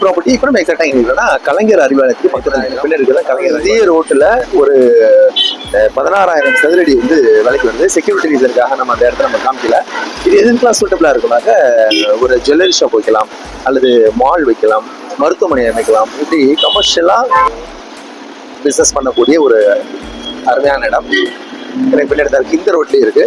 Property. இப்போ நம்ம எக்ஸாக்டா எங்கன்னா கலைஞர் அறிவாலயத்துக்கு பக்கத்தில் பின்னாடி இருக்கிற கலைஞர் இதே ரோட்டில் ஒரு 16,000 சதுரடி வந்து விலைக்கு வருது. செக்யூரிட்டி ரீசனுக்காக நம்ம அந்த இடத்துல நம்ம காமிக்கல. இது எதுக்கெல்லாம் சூட்டபிளா இருக்கும்னாக்க ஒரு ஜுவல்லரி ஷாப் வைக்கலாம், அல்லது மால் வைக்கலாம், மருத்துவமனை அமைக்கலாம். இப்படி கமர்ஷியலா பிசினஸ் பண்ணக்கூடிய ஒரு அருமையான இடம் எனக்கு பின்னாடி இருக்கு. இந்த ரோட்லயே இருக்கு.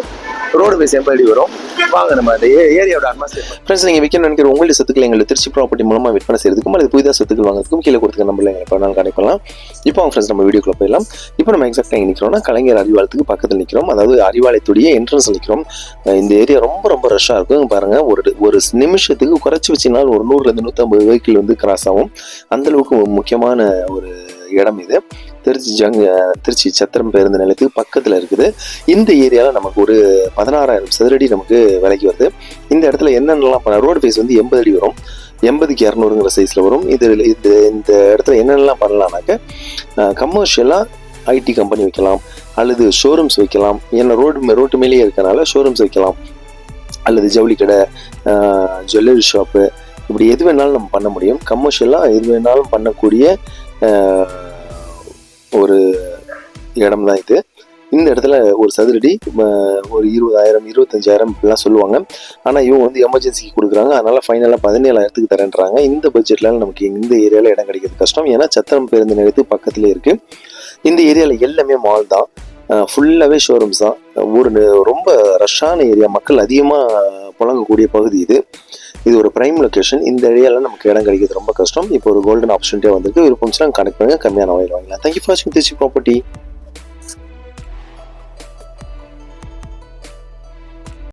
ரோடு பேஸ் எம்படி வரும். வாங்க நம்ம அந்த ஏரியாவோட அட்மாஸ்பியர். ஃப்ரெண்ட்ஸ், நீங்கள் விற்கணும்னு நினைக்கிற உங்களுடைய சொத்துக்களை எங்களுக்கு திருச்சி ப்ராப்பர்ட்டி மூலமாக விற்பனை செய்யறதுக்கும் அல்லது புதிதாக சொத்துக்கள் வாங்குறதுக்கும் கீழே கொடுத்துக்க நம்பரில் எங்களை பண்ணாலும் கனெக்ட் பண்ணலாம். இப்போ அவங்க ஃப்ரெண்ட்ஸ் நம்ம வீடியோக்குள்ள போயிடலாம். இப்போ நம்ம எக்ஸாக்டாக எங்கே நிற்கிறோம்னா கலைஞர் அறிவாலயத்துக்கு பக்கத்தில் நிற்கிறோம். அதாவது அறிவாலயத்துடைய என்ட்ரன்ஸ் நிற்கிறோம். இந்த ஏரியா ரொம்ப ரஷ்ஷாக இருக்கும். பாருங்க, ஒரு நிமிஷத்துக்கு குறைச்சி வச்சினாலும் ஒரு 100 to 150 வெஹிக்கிள் வந்து கிராஸ் ஆகும். அந்தளவுக்கு முக்கியமான ஒரு இடம் இது. திருச்சி சத்திரம் பேருந்து நிலையத்துக்கு பக்கத்தில் இருக்குது. இந்த ஏரியாவில் நமக்கு ஒரு 16,000 சதுரடி நமக்கு விலைக்கு வருது. இந்த இடத்துல என்னென்னலாம் பண்ண ரோடு ஃபேஸ் வந்து 80 அடி வரும். 80க்கு 200ங்கிற சைஸில் வரும். இந்த இடத்துல என்னென்னலாம் பண்ணலாம்னாக்க கமர்ஷியலாக ஐடி கம்பெனி வைக்கலாம், அல்லது ஷோரூம்ஸ் வைக்கலாம். ஏன்னா ரோட்டு மேலேயே இருக்கனால ஷோரூம்ஸ் வைக்கலாம், அல்லது ஜவுளி கடை, ஜுவல்லரி ஷாப்பு, இப்படி எது வேணாலும் நம்ம பண்ண முடியும். கமர்ஷியலாக எது வேணாலும் பண்ணக்கூடிய ஒரு இடம் தான் இது. இந்த இடத்துல ஒரு சதுரடி ஒரு 20,000 25,000 இப்படிலாம் சொல்லுவாங்க. ஆனால் இவங்க வந்து எமர்ஜென்சிக்கு கொடுக்குறாங்க. அதனால ஃபைனலாக 17,000க்கு தரேன்றாங்க. இந்த பட்ஜெட்ல நமக்கு இந்த ஏரியாவில் இடம் கிடைக்கிறது கஷ்டம். ஏன்னா சத்திரம் பேருந்து நிலையத்துக்கு பக்கத்துலேயே இருக்கு. இந்த ஏரியாவில் எல்லாமே மால் தான், ஃபுல்லாகவே ஷோரூம்ஸ் தான். ரொம்ப ரஷ்ஷான ஏரியா, மக்கள் அதிகமாக புழங்கக்கூடிய பகுதி இது. இது ஒரு பிரைம் லொக்கேஷன். இந்த ஏரியாவில் நமக்கு இடம் கிடைக்கிறது ரொம்ப கஷ்டம். இப்போ ஒரு கோல்டன் ஆப்பர்ச்சுனிட்டியாக வந்திருக்கு. விருப்பம்னா கனெக்ட் பண்ணுங்க, கம்மியான வகையில் வாங்கலாம். தேங்க்யூ ஃபார் வாட்சிங் திருச்சி ப்ராப்பர்ட்டி.